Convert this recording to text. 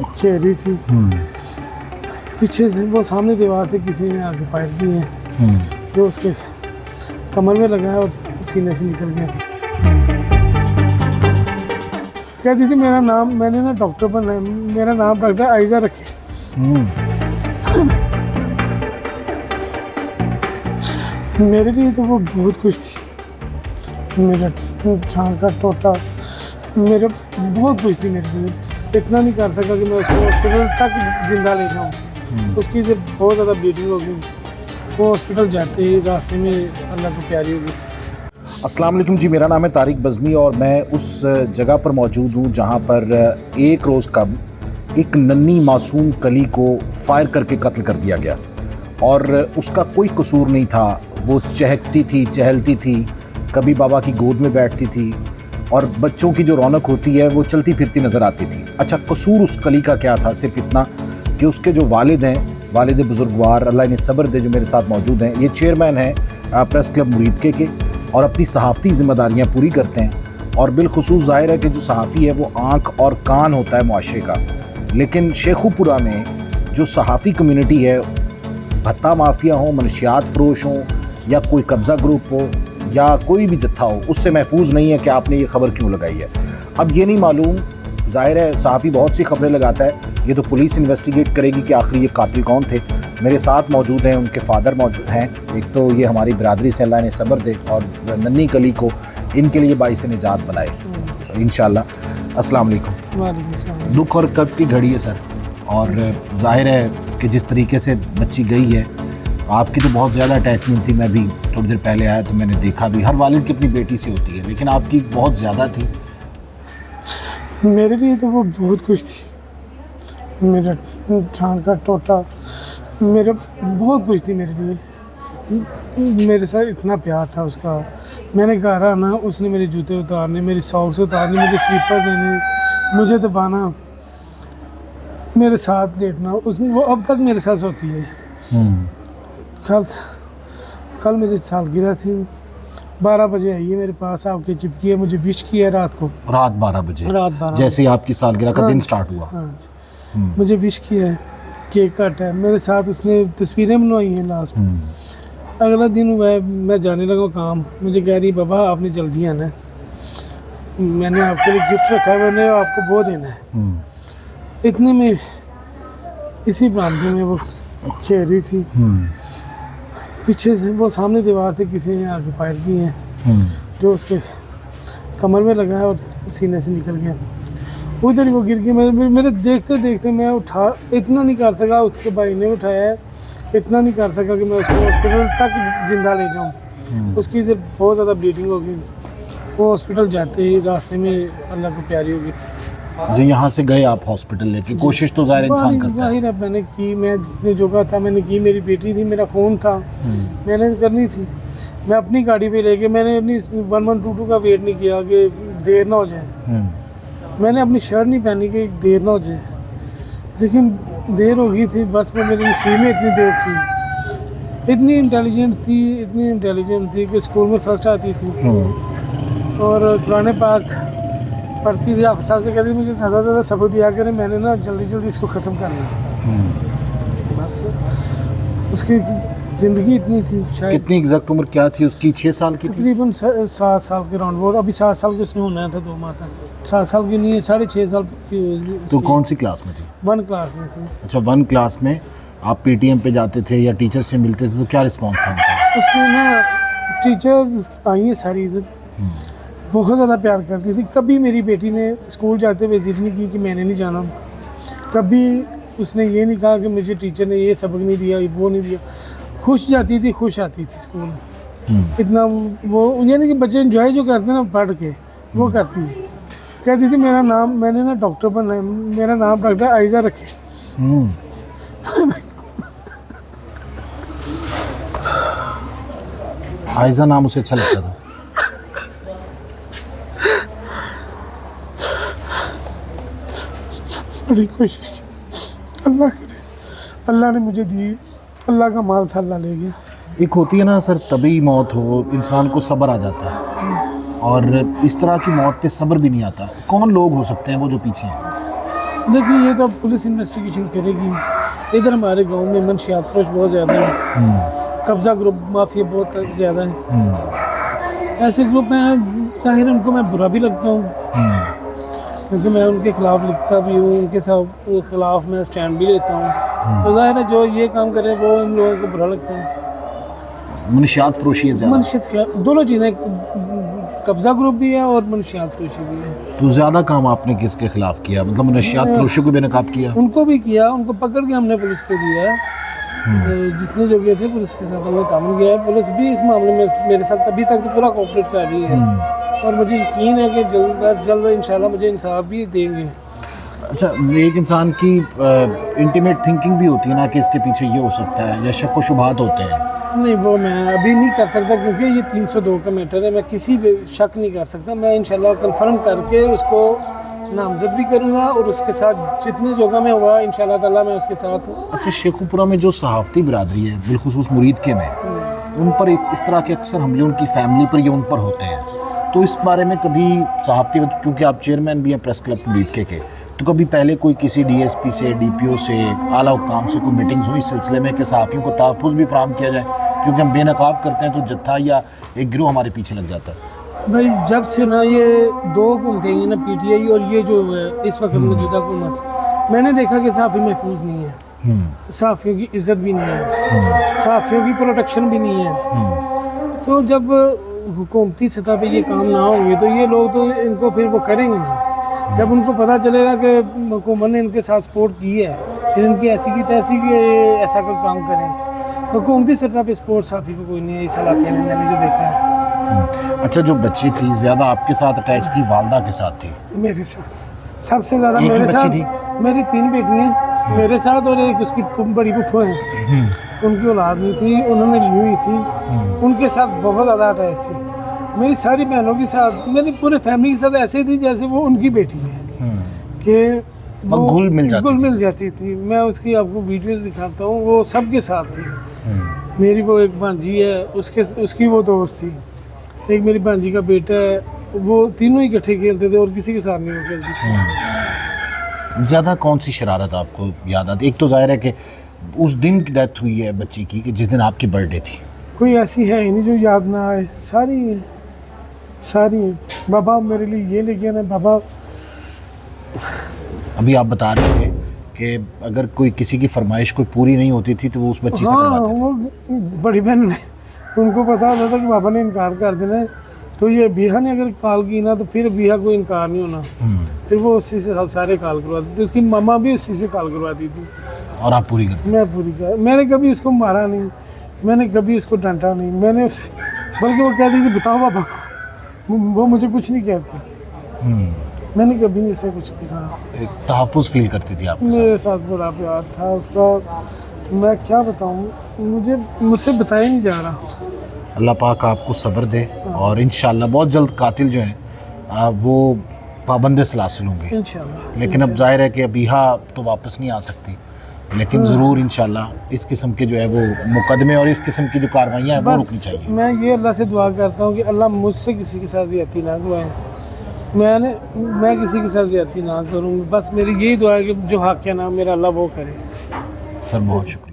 खेल रही थी, पीछे से वो सामने दीवार थी, किसी ने आके फायर की है जो उसके कमर में लगा है और सीने से निकल गया। कहती थी मेरा नाम, मैंने ना डॉक्टर बनना है, मेरा नाम डॉक्टर आयजा रखे। मेरे लिए तो वो बहुत खुश थी, मेरा छान का टोटा मेरे बहुत खुश थी मेरे लिए। इतना नहीं कर सका कि मैं उसको हॉस्पिटल तक जिंदा ले जाऊँ। उसकी जब बहुत ज़्यादा ब्लीडिंग हो गई, वो हॉस्पिटल जाते ही रास्ते में अल्लाह को प्यारी हो गई। अस्सलाम वालेकुम जी, मेरा नाम है तारिक बज़मी और मैं उस जगह पर मौजूद हूँ जहाँ पर एक रोज़ कब एक नन्ही मासूम कली को फायर करके कत्ल कर दिया गया और उसका कोई कसूर नहीं था। वो चहकती थी, चहलती थी, कभी बाबा की गोद में बैठती थी और बच्चों की जो रौनक होती है वो चलती फिरती नज़र आती थी। अच्छा, कसूर उस कली का क्या था? सिर्फ इतना कि उसके जो वालिद हैं, वालिद बुजुर्गवार, अल्लाह इन्हें सब्र दे, जो मेरे साथ मौजूद हैं, ये चेयरमैन हैं प्रेस क्लब मुरीदके के और अपनी सहाफ़ती ज़िम्मेदारियाँ पूरी करते हैं। और बिलखुसूस ज़ाहिर है कि जो सहाफ़ी है वो आँख और कान होता है मुआशरे का, लेकिन शेखुपुरा में जो सहाफ़ी कम्युनिटी है, भत्ता माफिया हो, मनशियात फ़रोश हो या कोई कब्ज़ा ग्रुप हो या कोई भी जत्था हो, उससे महफूज नहीं है कि आपने ये खबर क्यों लगाई है। अब ये नहीं मालूम, ज़ाहिर है सहाफ़ी बहुत सी खबरें लगाता है, ये तो पुलिस इन्वेस्टिगेट करेगी कि आखिर ये कातिल कौन थे। मेरे साथ मौजूद हैं, उनके फादर मौजूद हैं। एक तो ये हमारी बिरादरी से अल्लाह ने सब्र दे और नन्ही कली को इनके लिए बाइस निजात बनाए इंशाअल्लाह। अस्सलाम वालेकुम। दुख और कब की घड़ी है सर, और ज़ाहिर है कि जिस तरीके से बच्ची गई है, आपकी तो बहुत ज़्यादा अटैचमेंट थी। मैं भी थोड़ी देर पहले आया तो मैंने देखा भी, हर वालिद की अपनी बेटी से होती है, लेकिन आपकी बहुत ज़्यादा थी। मेरे लिए तो वो बहुत खुश थी, मेरा छान का टोटा मेरे बहुत खुश थी मेरे लिए। मेरे साथ इतना प्यार था उसका। मैंने घर आना, उसने मेरे जूते उतारने, मेरी सॉक्स उतारने, मुझे स्लीपर देने, मुझे दबाना, मेरे साथ लेटना। उसने वो अब तक मेरे साथ सोती है। कल मेरी सालगिरह थी, 12 बजे आई है मेरे पास, आपके चिपकी है, मुझे विश किया रात को, रात 12 बजे, रात 12 जैसे ही आपकी सालगिरह का दिन स्टार्ट हुआ। हाँ, मुझे विश किया है, केक कट है मेरे साथ, उसने तस्वीरें बनवाई हैं लास्ट में। अगला दिन हुआ है, मैं जाने लगा काम, मुझे कह रही बाबा आपने जल्दी आना है, मैंने आपके लिए गिफ्ट रखा है, मैंने आपको वो देना है। इतने में इसी बांधे में वो खेल रही थी, पीछे से वो सामने दीवार थी, किसी ने आके फायर की है जो उसके कमर में लगा है और सीने से निकल गया। उधर ही वो गिर गई। मेरे देखते देखते मैं उठा, इतना नहीं कर सका, उसके भाई ने उठाया है, इतना नहीं कर सका कि मैं उसको हॉस्पिटल तक जिंदा ले जाऊं। उसकी जब बहुत ज़्यादा ब्लीडिंग हो गई, वो हॉस्पिटल जाते ही रास्ते में अल्लाह को प्यारी हो गई। जी, यहाँ से गए आप हॉस्पिटल लेके? कोशिश तो ज़ाहिर इंसान करता है। मैंने की, मैं जितने जो कहा था मैंने की। मेरी बेटी थी, मेरा फ़ोन था, मैंने करनी थी। मैं अपनी गाड़ी पे लेके, मैंने अपनी 1122 का वेट नहीं किया कि देर ना हो जाए। मैंने अपनी शर्ट नहीं पहनी कि देर ना हो जाए, लेकिन देर हो गई थी। बस में मेरी नसीब में इतनी देर थी। इतनी इंटेलिजेंट थी कि स्कूल में फर्स्ट आती थी और कुरान पाक पढ़ती थी। आप साहब से कहती मुझे ज़्यादा सबक दिया करें, मैंने ना जल्दी इसको ख़त्म करना। बस उसकी ज़िंदगी इतनी थी। शायद कितनी एग्जैक्ट उम्र क्या थी उसकी? 6 साल की? तकरीबन 7 साल के राउंड। वो अभी 7 साल की उसने होना था 2 माह तक। 7 साल की नहीं है, 6.5 साल की। तो कौन सी क्लास में थी? 1 क्लास में थी। अच्छा, 1 क्लास में आप पीटीएम पे जाते थे या टीचर से मिलते थे, तो क्या रिस्पॉन्स था उनका? उसमें ना टीचर आई हैं सारी इधर, बहुत ज़्यादा प्यार करती थी। कभी मेरी बेटी ने स्कूल जाते हुए ज़िद नहीं की कि मैंने नहीं जाना। कभी उसने ये नहीं कहा कि मुझे टीचर ने ये सबक नहीं दिया, वो नहीं दिया। खुश जाती थी, खुश आती थी स्कूल में। इतना वो यानी कि बच्चे एंजॉय जो करते हैं ना पढ़ के, वो करती थी। कहती थी मेरा नाम, मैंने ना डॉक्टर बनना है, मेरा नाम डॉक्टर आयजा रखे। आयजा नाम उसे अच्छा लगता था। बड़ी कोशिश की, अल्लाह करे, अल्लाह ने मुझे दी, अल्लाह का माल था, अल्लाह ले गया। एक होती है ना सर, तभी मौत हो, इंसान को सब्र आ जाता है, और इस तरह की मौत पे सब्र भी नहीं आता। कौन लोग हो सकते हैं वो जो पीछे हैं? देखिए ये तो अब पुलिस इन्वेस्टिगेशन करेगी। इधर हमारे गांव में मनशियात फरोश बहुत ज़्यादा है, कब्ज़ा ग्रुप माफिया बहुत ज़्यादा है। ऐसे ग्रुप हैं, जाहिर है उनको मैं बुरा भी लगता हूँ क्योंकि मैं उनके ख़िलाफ़ लिखता भी हूँ, उनके साथ ख़िलाफ़ मैं स्टैंड भी लेता हूँ। तो जाहिर है जो ये काम करे वो इन लोगों को बुरा लगता है। मनशियात फरोशी है ज़्यादा। मनशियात दोनों चीज़ें, कब्ज़ा ग्रुप भी है और मनशियात फरोशी भी है। तो ज़्यादा काम आपने किसके खिलाफ किया, मतलब मनशियात फरोशी को बेनकाब किया? उनको भी किया, उनको पकड़ के हमने पुलिस को दिया है। जितने जो गए थे पुलिस के साथ हमने तामन किया है। पुलिस भी इस मामले में मेरे साथ अभी तक तो पूरा कोऑपरेट कर रही है और मुझे यकीन है कि जल्द अज जल्द इंशाल्लाह मुझे इंसाफ भी देंगे। अच्छा, एक इंसान की इंटीमेट थिंकिंग भी होती है ना कि इसके पीछे ये हो सकता है, या शक व शुबहात होते हैं। नहीं, वो मैं अभी नहीं कर सकता क्योंकि ये 302 का मैटर है। मैं किसी भी शक नहीं कर सकता। मैं इंशाल्लाह कंफर्म करके उसको नामजद भी करूँगा और उसके साथ जितने जगह में हुआ इंशाल्लाह ताला मैं उसके साथ हूँ। अच्छा, शेखुपुरा में जो सहाफ़ती बिरादरी है, बिलखुसूस मुरीद के में, उन पर इस तरह के अक्सर हमले उनकी फैमिली पर या उन पर होते हैं, तो इस बारे में कभी सहाफ़ती, क्योंकि आप चेयरमैन भी हैं प्रेस क्लब मुरीद के, तो कभी पहले कोई किसी DSP से, DPO से, आला हुक्काम से कोई मीटिंग्स हुई इस सिलसिले में कि सहाफ़ियों को तहफ़्फ़ुज़ भी फराहम किया जाए, क्योंकि हम बेनकाब करते हैं तो जत्था या एक गिरोह हमारे पीछे लग जाता है? भाई जब से ना ये दो हुकूमतें हैं ना, PTI और ये जो है इस वक्त मौजूदा हुकूमत, मैंने देखा कि सहाफ़ी महफूज नहीं है, सहाफ़ियों की इज़्ज़त भी नहीं है, सहाफ़ियों की प्रोटेक्शन भी नहीं है। तो जब हुकूमती सतह पे ये काम ना होंगे तो ये लोग तो इनको फिर वो करेंगे नहीं। जब उनको पता चलेगा कि हुकूमत ने इनके साथ सपोर्ट की है, फिर इनकी ऐसी की तैसी कि ऐसा कोई काम करें। हुकूमती सतह पे सपोर्ट सहाफ़ी को कोई नहीं है इस इलाके में, मैंने जो देखा है। अच्छा, जो बच्ची थी ज़्यादा आपके साथ अटैच थी, वालदा के साथ थी? मेरे साथ सबसे ज़्यादा एक ही मेरे बच्ची साथ थी? मेरी 3 बेटियाँ मेरे साथ और एक उसकी बड़ी फुफ्फो है, उनकी औलाद नहीं थी, उन्होंने ली हुई थी। उनके साथ बहुत ज़्यादा अटैच थी। मेरी सारी बहनों के साथ, मेरी पूरे फैमिली के साथ ऐसे थी जैसे वो उनकी बेटी है, कि वो घुल मिल जाती थी। मैं उसकी आपको वीडियोस दिखाता हूँ, वो सबके साथ थी। मेरी वो एक भांजी है, उसकी वो दोस्त थी, एक मेरी भांजी का बेटा है, वो तीनों ही इकट्ठे खेलते थे और किसी के साथ नहीं वो खेलती थी। ज़्यादा कौन सी शरारत आपको याद आती? एक तो जाहिर है कि उस दिन की डेथ हुई है बच्ची की, कि जिस दिन आपकी बर्थडे थी। कोई ऐसी है ही नहीं जो याद ना आए, सारी बाबा मेरे लिए ये लेके आना, बाबा। अभी आप बता रहे थे कि अगर कोई किसी की फरमाइश कोई पूरी नहीं होती थी तो वो उस बच्ची से करवाते थे। वो बड़ी बहन ने, उनको पता होता था कि बाबा ने इनकार कर देना है, तो ये बिहा ने अगर कॉल की ना तो फिर बिहा को इनकार नहीं होना, फिर वो उसी से सारे कॉल करवाती थी। उसकी मामा भी उसी से कॉल करवाती थी और आप पूरी करते? मैं पूरी कर। मैंने कभी उसको मारा नहीं, मैंने कभी उसको डांटा नहीं, मैंने बल्कि वो कहती थी बताओ बाबा को, वो मुझे कुछ नहीं कहती। मैंने कभी नहीं उसे कुछ भी कहा। एक तहफ़्फ़ुज़ फील करती थी आपके मेरे साथ बड़ा प्यार था उसका, मैं क्या बताऊँ, मुझसे बताया नहीं जा रहा। अल्लाह पाक आपको सब्र दे और इंशाल्लाह बहुत जल्द कातिल जो हैं वो पाबंद सलासिल होंगे इंशाल्लाह। लेकिन अब जाहिर है कि अबीहा तो वापस नहीं आ सकती, लेकिन ज़रूर इंशाल्लाह इस किस्म के जो है वो मुकदमे और इस किस्म की जो कार्रवाइयाँ हैं वो रुकनी बस चाहिए। मैं ये अल्लाह से दुआ करता हूँ कि अल्लाह मुझसे किसी के साथ ज़्यादती ना करवाए, मैं किसी के साथ ज़्यादती ना करूँ। बस मेरी यही दुआ है कि जो हक़ है ना मेरा अल्लाह वो करे। सर बहुत शुक्रिया।